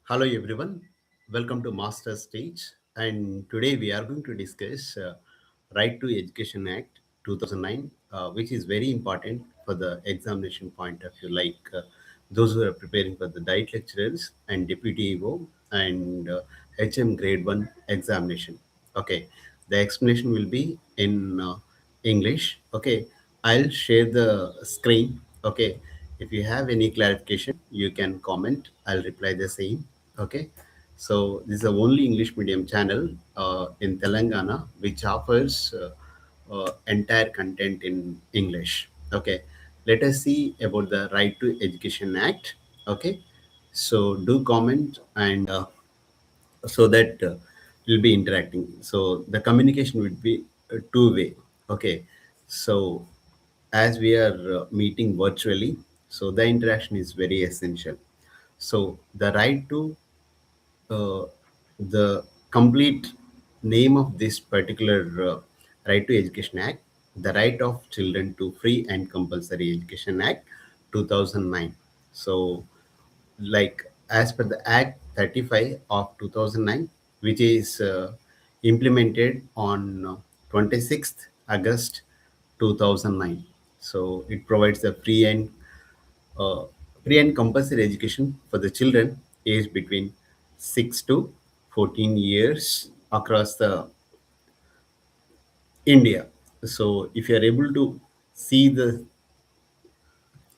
Hello everyone, welcome to Master Stage. And today we are going to discuss Right to Education Act 2009, which is very important for the examination point of view, like those who are preparing for the diet lecturers and deputy EO and HM grade 1 examination. Okay, the explanation will be in English. Okay, I'll share the screen. Okay, if you have any clarification, you can comment. I'll reply the same. Okay, so this is the only English medium channel in Telangana which offers entire content in English. Okay, let us see about the Right to Education Act. Okay, so do comment and so that we'll be interacting. So the communication would be two-way. Okay, so as we are meeting virtually, so the interaction is very essential. So the right to uh, the complete name of this particular Right to Education Act, the Right of Children to Free and Compulsory Education Act 2009. So like as per the Act 35 of 2009, which is implemented on 26th August 2009. So it provides the uh, free and compulsory education for the children aged between 6 to 14 years across the India. So if you are able to see the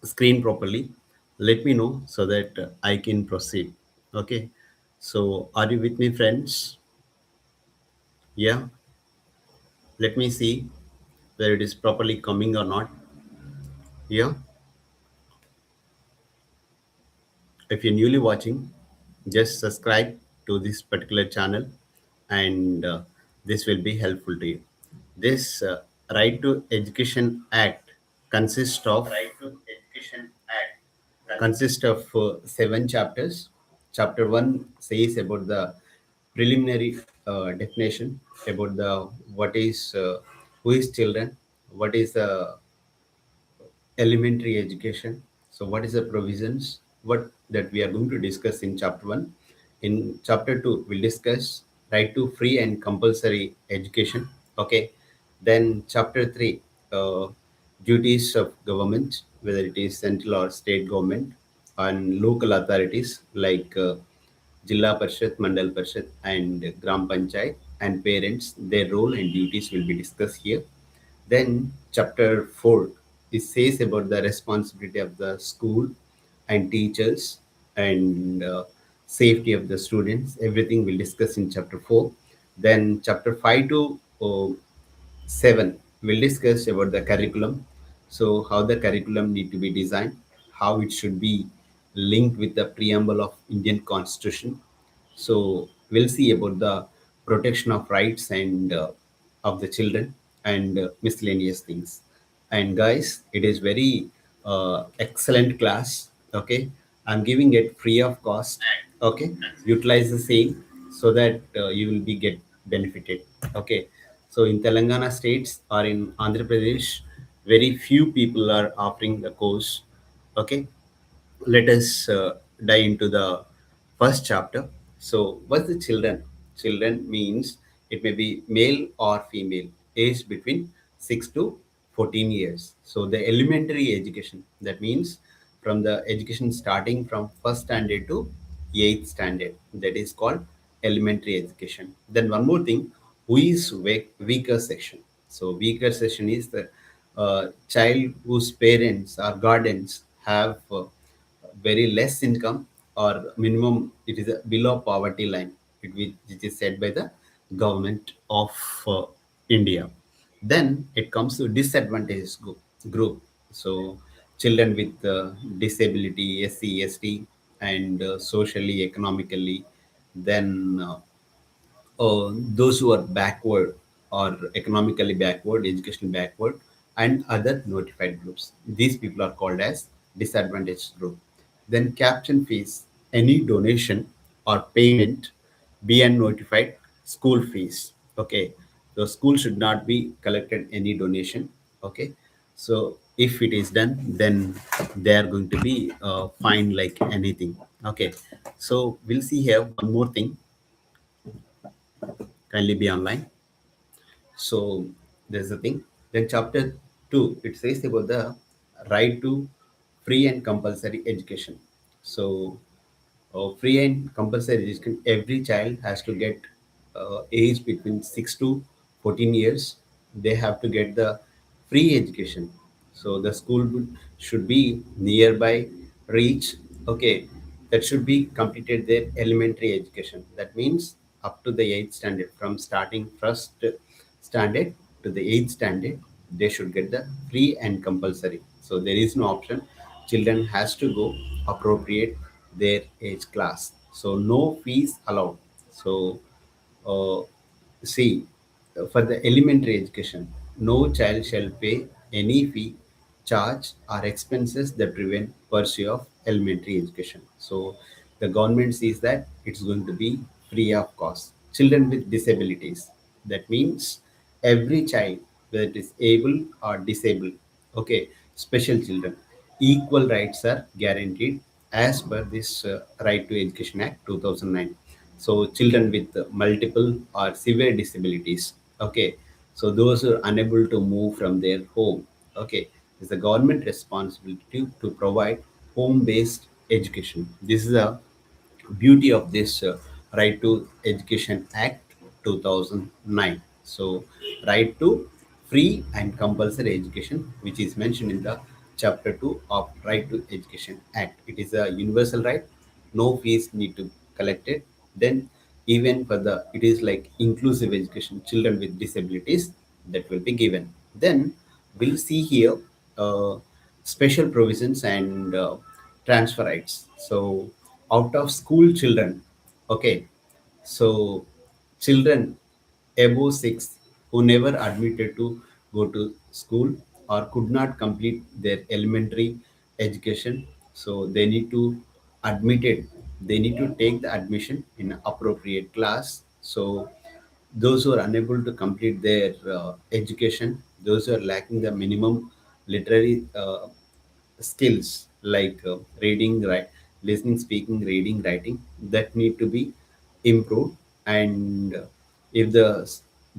screen properly, let me know so that I can proceed. Okay, so are you with me, friends? Yeah, let me see whether it is properly coming or not. Yeah, if you're newly watching, just subscribe to this particular channel and this will be helpful to you. This Right to Education Act consists of Right to Education Act. seven chapters. Chapter 1 says about the preliminary definition about the what is who is children, what is the elementary education. So what is the provisions? What that we are going to discuss in chapter 1. In chapter 2, we'll discuss right to free and compulsory education. Okay. Then chapter 3, duties of government, whether it is central or state government, and local authorities like Jilla Parishad, Mandal Parishad, and Gram Panchayat, and parents, their role and duties will be discussed here. Then chapter 4, it says about the responsibility of the school and teachers and safety of the students. Everything we'll discuss in chapter 4. Then chapter 5 to 7, we'll discuss about the curriculum. So how the curriculum need to be designed, how it should be linked with the preamble of Indian Constitution. So we'll see about the protection of rights and of the children and miscellaneous things. And guys, it is very excellent class. Okay, I'm giving it free of cost. Okay, utilize the same so that you will be get benefited. Okay, so in Telangana states or in Andhra Pradesh, very few people are offering the course. Okay, let us dive into the first chapter. So, what's the children? Children means it may be male or female, aged between 6 to 14 years. So, the elementary education, that means from the education starting from first standard to eighth standard, that is called elementary education. Then, one more thing, who is weaker section? So, weaker section is the child whose parents or guardians have very less income or minimum it is below poverty line, which is set by the government of India. Then it comes to disadvantaged group. So children with disability, SC ST, and socially economically, then those who are backward or economically backward, educationally backward, and other notified groups. These people are called as disadvantaged group. Then caption fees, any donation or payment beyond notified school fees. Okay, the school should not be collected any donation. Okay, so if it is done, then they are going to be fined like anything. Okay, So we'll see here one more thing. Kindly be online. So there's the thing. Then chapter 2, it says about the right to free and compulsory education. So free and compulsory education, every child has to get age between 6 to 14 years. They have to get the free education. So the school should be nearby, reach. Okay, that should be completed their elementary education. That means up to the 8th standard, from starting first standard to the 8th standard, they should get the free and compulsory. So there is no option. Children has to go appropriate their age class. So no fees allowed. So uh, see, for the elementary education, no child shall pay any fee, charge, or expenses that prevent pursuit of elementary education. So the government sees that it's going to be free of cost. Children with disabilities, that means every child, whether it is able or disabled, okay, special children, equal rights are guaranteed as per this Right to Education Act 2009. So children with multiple or severe disabilities, okay, so those who are unable to move from their home, okay, it's the government responsibility to provide home based education. This is a beauty of this Right to Education Act 2009. So, right to free and compulsory education, which is mentioned in the chapter 2 of Right to Education Act. It is a universal right, no fees need to collected. Then, even for the, it is like inclusive education, children with disabilities that will be given. Then, we'll see here special provisions and transfer rights. So, out of school children, okay, so children above 6 who never admitted to go to school or could not complete their elementary education, so they need to admitted, they need to take the admission in appropriate class. So those who are unable to complete their education, those who are lacking the minimum literary skills like reading, listening, speaking, reading, writing, that need to be improved. And if the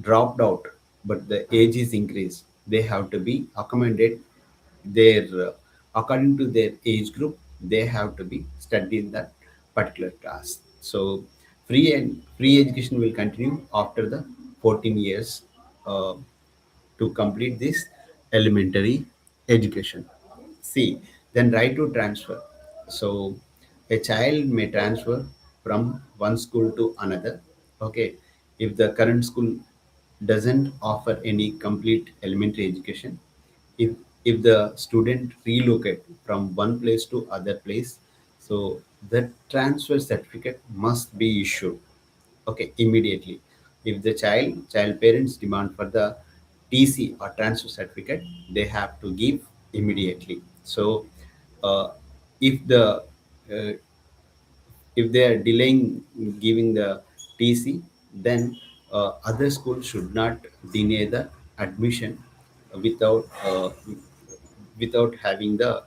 dropped out, but the age is increased, they have to be accommodated their according to their age group. They have to be studied in that particular class. So free education will continue after the 14 years uh, to complete this elementary education. See, then right to transfer. So a child may transfer from one school to another. Okay, if the current school doesn't offer any complete elementary education, if if the student relocate from one place to other place, so the transfer certificate must be issued, okay, immediately. If the child parents demand for the TC or transfer certificate, they have to give immediately. So uh, if the uh, if they are delaying giving the TC, then other schools should not deny the admission without having the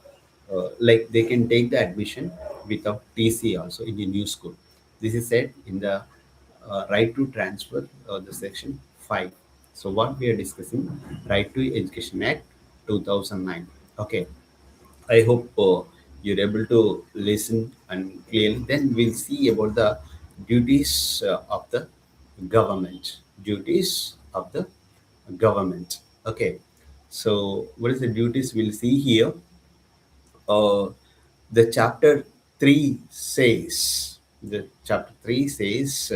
like they can take the admission without TC also in the new school. This is said in the right to transfer, the section 5. So what we are discussing, Right to Education Act 2009. Okay, I hope you're able to listen and clearly. Then we'll see about the duties of the government. Duties of the government. Okay. So what is the duties we'll see here? Uh, the chapter 3 says, the chapter 3 says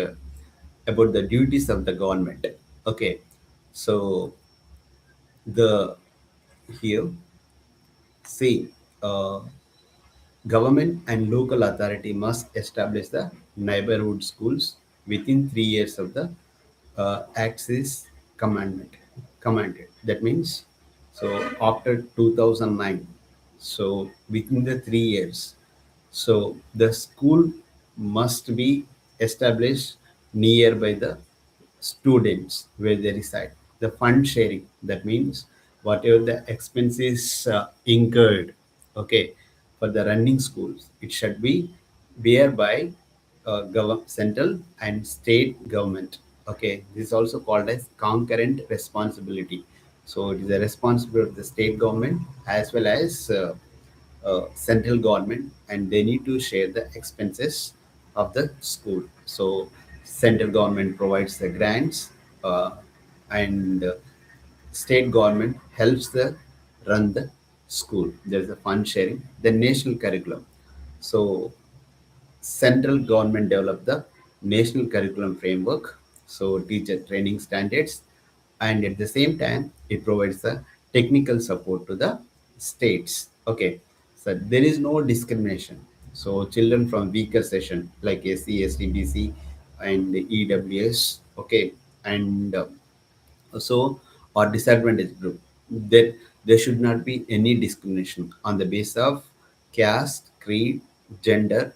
about the duties of the government. Okay. So the here see, uh, government and local authority must establish the neighborhood schools within 3 years of the Act's commandment. Commanded. That means, so after 2009, so within the 3 years, so the school must be established nearby the students where they reside. The fund sharing, that means whatever the expenses incurred, okay, for the running schools, it should be whereby. central and state government. Okay, this is also called as concurrent responsibility. So it is a responsibility of the state government as well as central government, and they need to share the expenses of the school. So central government provides the grants, and state government helps the run the school. There's a fund sharing. The national curriculum. So central government develop the national curriculum framework, so teacher training standards, and at the same time it provides the technical support to the states. Okay, so there is no discrimination. So children from weaker session like SC, ST, BC, and EWS, okay, and so or disadvantaged group, that there should not be any discrimination on the basis of caste, creed, gender,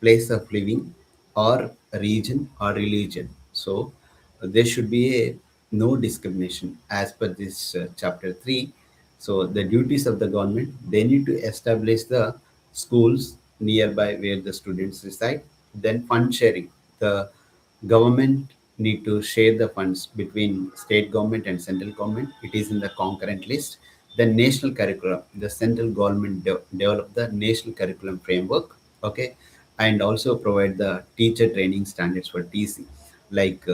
place of living, or region or religion. So there should be a no discrimination as per this chapter 3. So the duties of the government, they need to establish the schools nearby where the students reside. Then fund sharing, the government need to share the funds between state government and central government. It is in the concurrent list. The national curriculum, the central government develop the national curriculum framework, okay, and also provide the teacher training standards for TC, like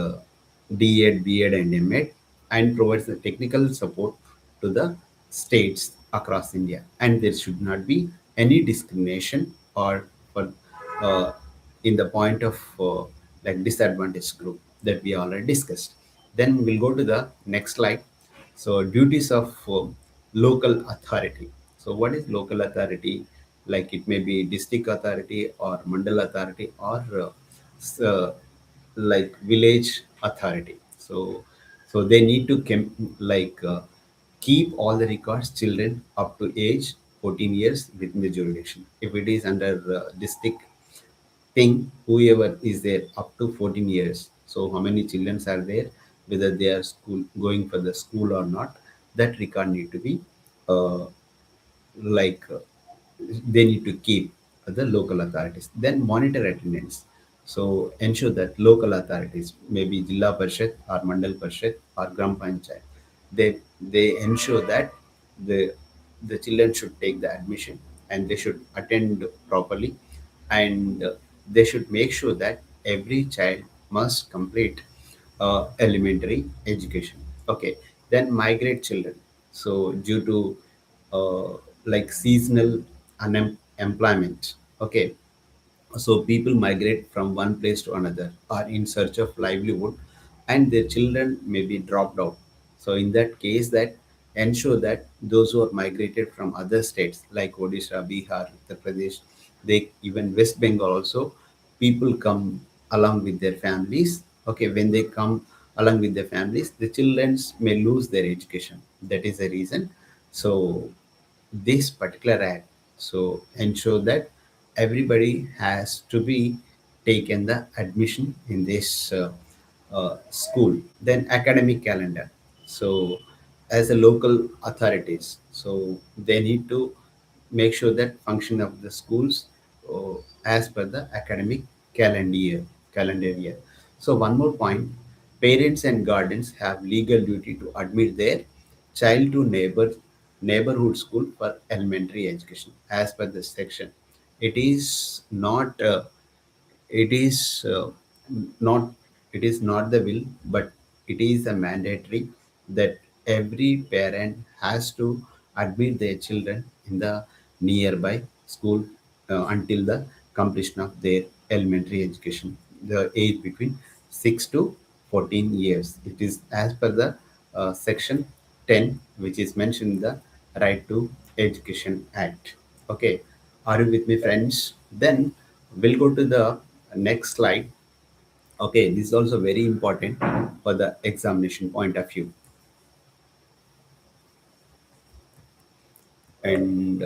D.Ed, B.Ed, and M.Ed, and provides the technical support to the states across India. And there should not be any discrimination or for uh, in the point of like disadvantaged group that we already discussed. Then we'll go to the next slide. So duties of local authority. So what is local authority? Like it may be district authority or mandal authority or like village authority. So they need to keep all the records children up to age 14 years within the jurisdiction. If it is under district thing, whoever is there up to 14 years, so how many children are there, whether they are school going for the school or not, that record need to be uh, like they need to keep the local authorities. Then monitor attendance. So ensure that local authorities, maybe Jilla Parishad or Mandal Parishad or Gram Panchayat, they ensure that the the children should take the admission and they should attend properly, and they should make sure that every child must complete elementary education. Okay, then migrate children. So due to like seasonal unemployment, okay, so people migrate from one place to another, are in search of livelihood, and their children may be dropped out. So in that case, that ensure that those who are migrated from other states like Odisha, Bihar, Uttar Pradesh, they even West Bengal also, people come along with their families. Okay, when they come along with their families, the children may lose their education. That is the reason. So this particular act so ensure that everybody has to be taken the admission in this school. Then academic calendar. So as a local authorities, so they need to make sure that function of the schools uh, as per the academic calendar year. So one more point, parents and guardians have legal duty to admit their child to neighborhood school for elementary education as per the section. It is not it is not it is not the will, but it is a mandatory that every parent has to admit their children in the nearby school until the completion of their elementary education, the age between 6 to 14 years. It is as per the section 10, which is mentioned in the Right to Education Act. Okay, are you with me, friends? Then we'll go to the next slide. Okay, this is also very important for the examination point of view. And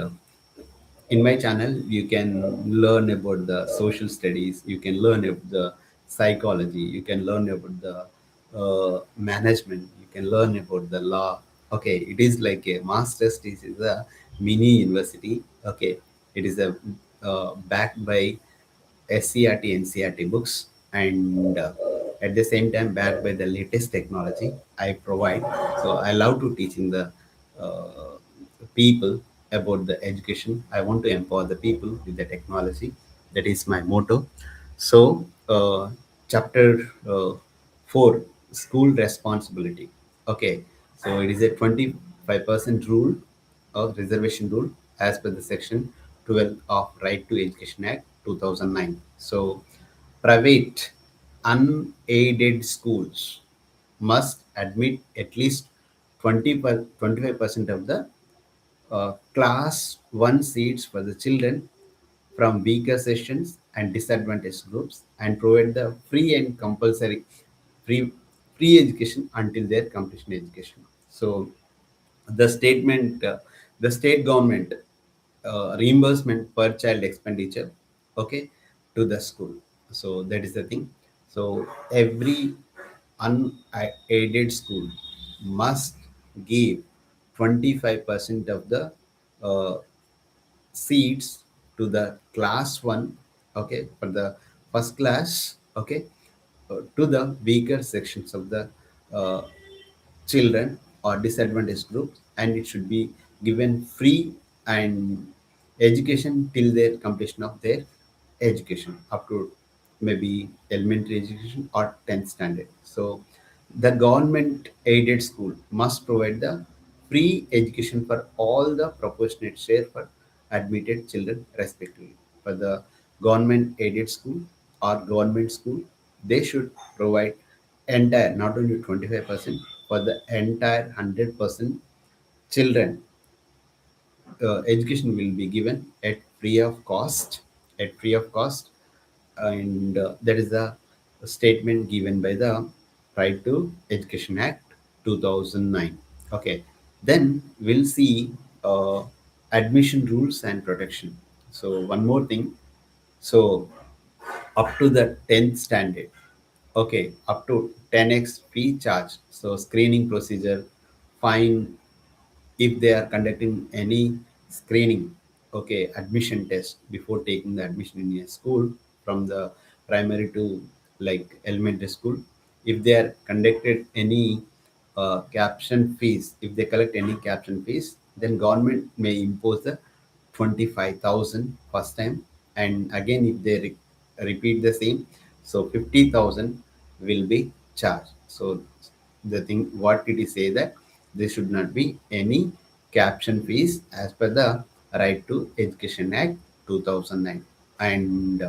in my channel, you can learn about the social studies, you can learn about the psychology, you can learn about the management, you can learn about the law. Okay, it is like a master's thesis, is a mini university. Okay, it is a backed by SCRT, NCRT books, and at the same time, backed by the latest technology, I provide. So I love to teaching the uh, people about the education. I want to empower the people with the technology. That is my motto. So, chapter 4, school responsibility. Okay, so it is a 25% rule of reservation rule as per the section 12 of Right to Education Act 2009. So, private unaided schools must admit at least 25% of the class 1 seats for the children from weaker sessions and disadvantaged groups, and provide the free and compulsory free free education until their completion education. So the statement the state government reimbursement per child expenditure, okay, to the school. So that is the thing. So every unaided school must give 25% of the uh, seats to the class 1, okay, for the first class, okay, to the weaker sections of the uh, children or disadvantaged groups, and it should be given free and education till their completion of their education up to maybe elementary education or 10th standard. So the government aided school must provide the free education for all the proportionate share for admitted children respectively. For the government aided school or government school, they should provide entire, not only 25%, for the entire 100% children, education will be given at free of cost, at free of cost. And that is the statement given by the Right to Education Act 2009. Okay, then we'll see admission rules and protection. So one more thing. So up to the 10th standard, okay, up to 10x fee charge. So screening procedure, fine if they are conducting any screening, okay, admission test before taking the admission in a school from the primary to like elementary school. If they are conducted any caption fees, if they collect any caption fees, then government may impose the 25,000 first time, and again if they repeat the same, so 50,000 will be charged. So the thing what it is say that there should not be any caption fees as per the Right to Education Act 2009, and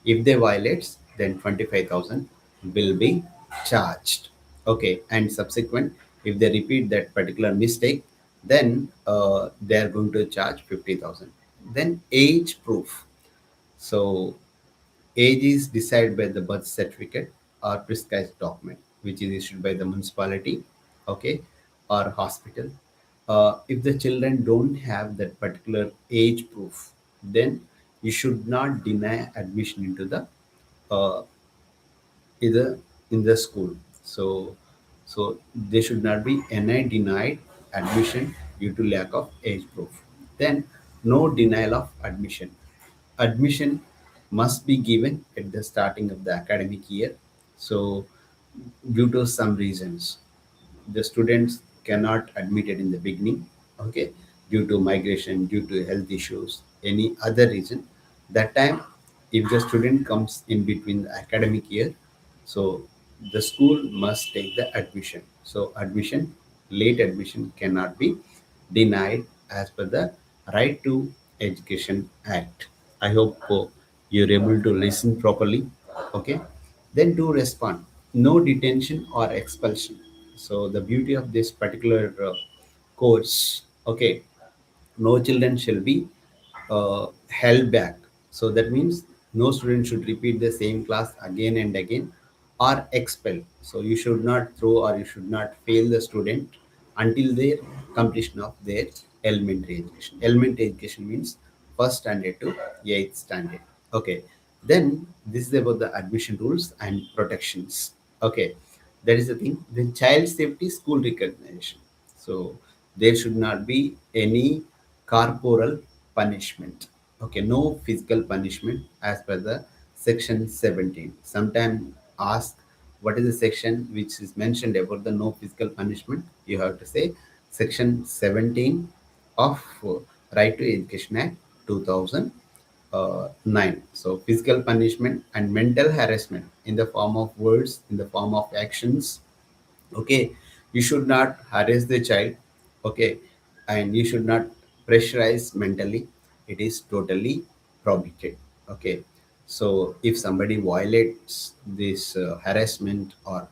if they violates, then 25,000 will be charged. Okay, and subsequent, if they repeat that particular mistake, then they are going to charge 50,000. Then age proof. So age is decided by the birth certificate or prescribed document, which is issued by the municipality, okay, or hospital. If the children don't have that particular age proof, then you should not deny admission into the uh, either in the school. So, so they should not be any denied admission due to lack of age proof. Then no denial of admission. Admission must be given at the starting of the academic year. So due to some reasons, the students cannot admit it in the beginning, okay, due to migration, due to health issues, any other reason. That time, if the student comes in between the academic year, so the school must take the admission. So admission, late admission cannot be denied as per the Right to Education Act. I hope you're able to listen properly. Okay. Then to respond, no detention or expulsion. So the beauty of this particular course, okay, no children shall be held back. So that means no student should repeat the same class again and again or expelled. So you should not throw or you should not fail the student until their completion of their elementary education. Elementary education means first standard to eighth standard. Okay. Then this is about the admission rules and protections. Okay. That is the thing. Then child safety, school recognition. So there should not be any corporal punishment. Okay, no physical punishment as per the Section 17. Sometimes ask what is the section which is mentioned about the no physical punishment. You have to say Section 17 of Right to Education Act 2009. So physical punishment and mental harassment in the form of words, in the form of actions. Okay, you should not harass the child. Okay, and you should not pressurize mentally. It is totally prohibited. Okay, so if somebody violates this harassment or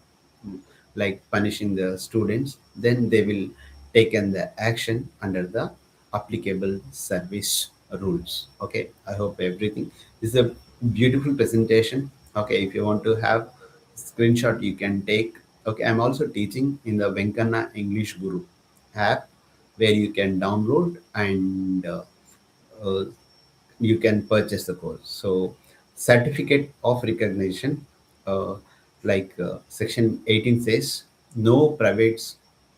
like punishing the students, then they will taken the action under the applicable service rules. Okay, I hope everything this is a beautiful presentation. Okay, if you want to have screenshot you can take. Okay, I'm also teaching in the Venkana English Guru app where you can download and uh, you can purchase the course. So certificate of recognition, uh, section 18 says, no private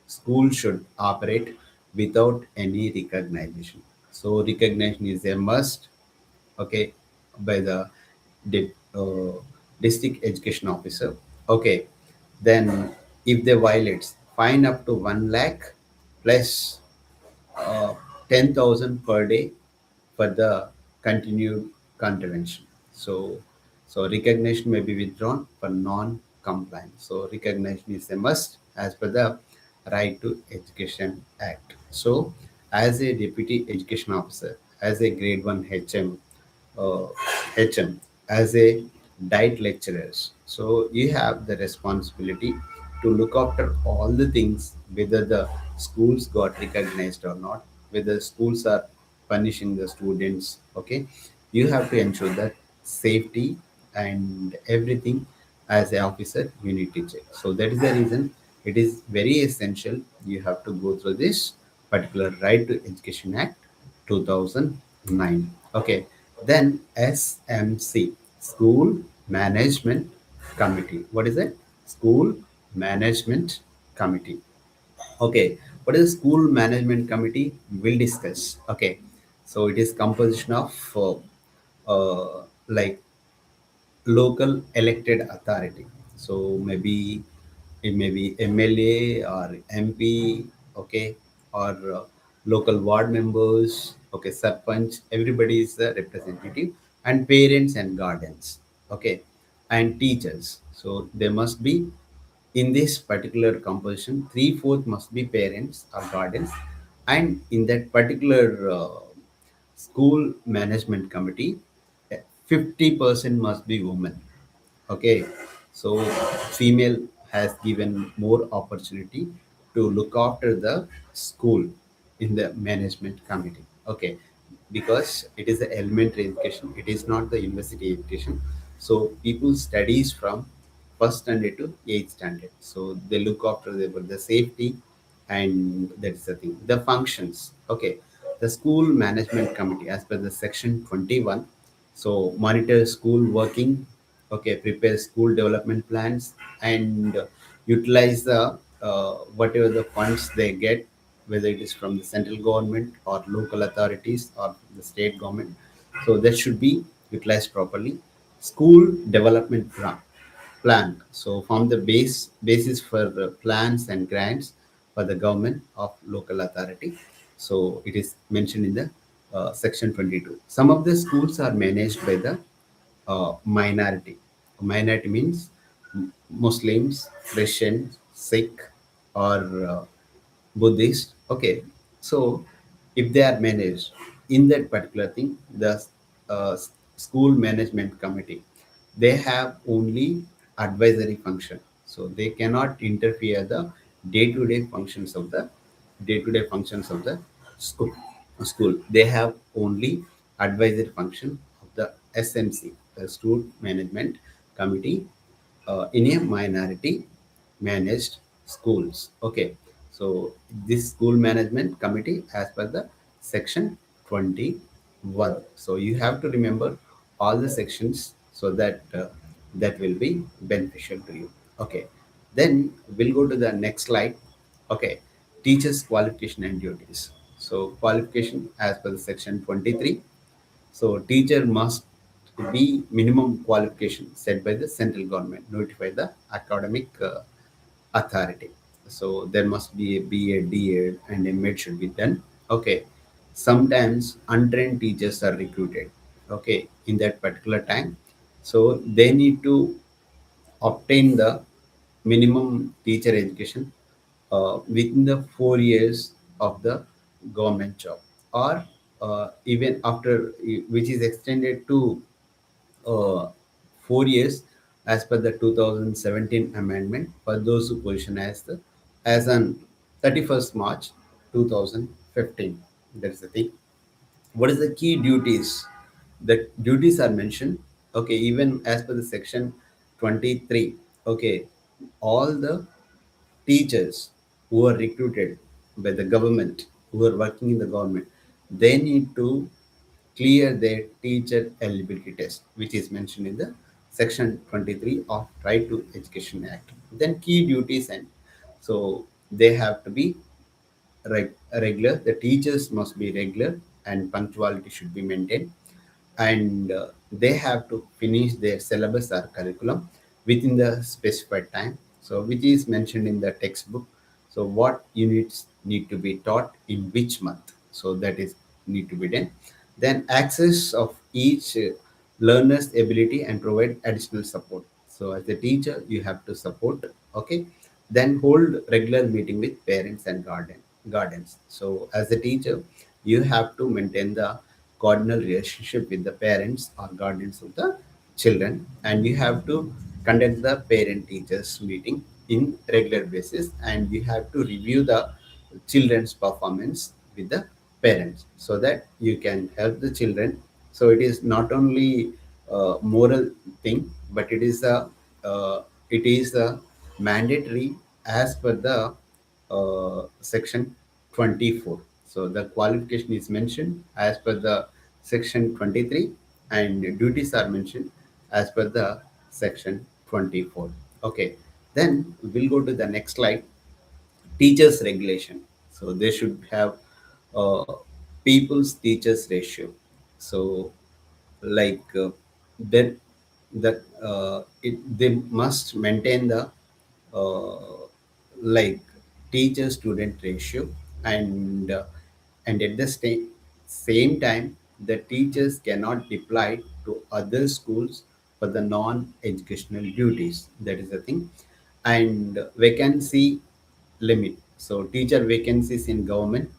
school should operate without any recognition. So recognition is a must. Okay, by the district education officer. Okay, then if they violates, fine up to 1 lakh plus 10,000 per day for the continued contravention. So recognition may be withdrawn for non-compliance. So recognition is a must as per the Right to Education Act. So as a deputy education officer, as a grade 1 uh, HM, as a diet lecturers. So you have the responsibility to look after all the things, whether the schools got recognized or not, whether schools are punishing the students. Okay, you have to ensure that safety and everything as an officer you need to check. So that is the reason it is very essential you have to go through this particular Right to Education Act 2009. Okay, then SMC, School Management Committee. What is it? School Management Committee. Okay, what is School Management Committee? We'll discuss. Okay, so it is composition of like local elected authority. So maybe it may be MLA or MP, okay, or local ward members, okay, sarpanch. Everybody is the representative, and parents and guardians, okay, and teachers. So there must be in this particular composition, three-fourth must be parents or guardians, and in that particular school management committee, 50% must be women. Okay, so female has given more opportunity to look after the school in the management committee. Okay, because it is the elementary education, it is not the university education. So people studies from first standard to eighth standard. So they look after the safety, and that's the thing. The functions. Okay, the school management committee, as per the section 21, so monitor school working. Okay, prepare school development plans and utilize the whatever the funds they get, whether it is from the central government or local authorities or the state government. So that should be utilized properly. School development plan. So form the basis for the plans and grants for the government of local authority. So it is mentioned in the section 22. Some of the schools are managed by the minority. Minority means Muslims, Christians, Sikh, or Buddhist. Okay, so if they are managed in that particular thing, the uh, school management committee, they have only advisory function. So they cannot interfere the day-to-day functions of the day-to-day functions of the school. School. They have only advisory function of the SMC, the School Management Committee, in a minority managed schools. Okay, so this school management committee as per the section 21. So you have to remember all the sections so that that will be beneficial to you. Okay, then we'll go to the next slide. Okay, teachers qualification and duties. So qualification as per the section 23. So teacher must B, minimum qualification set by the central government, notify the academic authority. So there must be a B.Ed, D.Ed, and a med should be done. Okay. Sometimes untrained teachers are recruited. Okay, in that particular time, so they need to obtain the minimum teacher education within the 4 years of the government job, or even after, which is extended to uh, 4 years as per the 2017 amendment for those who position as on 31st March 2015. That's the thing. What is the key duties? The duties are mentioned. Okay, even as per the section 23. Okay, all the teachers who are recruited by the government, who are working in the government, they need to clear their teacher eligibility test, which is mentioned in the section 23 of Right to Education Act. Then key duties, and so they have to be regular. The teachers must be regular, and punctuality should be maintained, and they have to finish their syllabus or curriculum within the specified time, so which is mentioned in the textbook. So what units need to be taught in which month, so that is need to be done. Then access of each learner's ability and provide additional support. So as a teacher you have to support. Okay. Then hold regular meeting with parents and guardians. So as a teacher you have to maintain the cordial relationship with the parents or guardians of the children, and you have to conduct the parent teachers meeting in regular basis, and you have to review the children's performance with the parents, so that you can help the children. So it is not only a moral thing, but it is a mandatory as per the section 24. So the qualification is mentioned as per the section 23, and duties are mentioned as per the section 24. Okay, then we'll go to the next slide. Teachers regulation. So they should have uh, people's teachers ratio. So like that they must maintain the uh, like teacher student ratio, and at the same time the teachers cannot deploy to other schools for the non educational duties. That is the thing. And vacancy limit. So teacher vacancies in government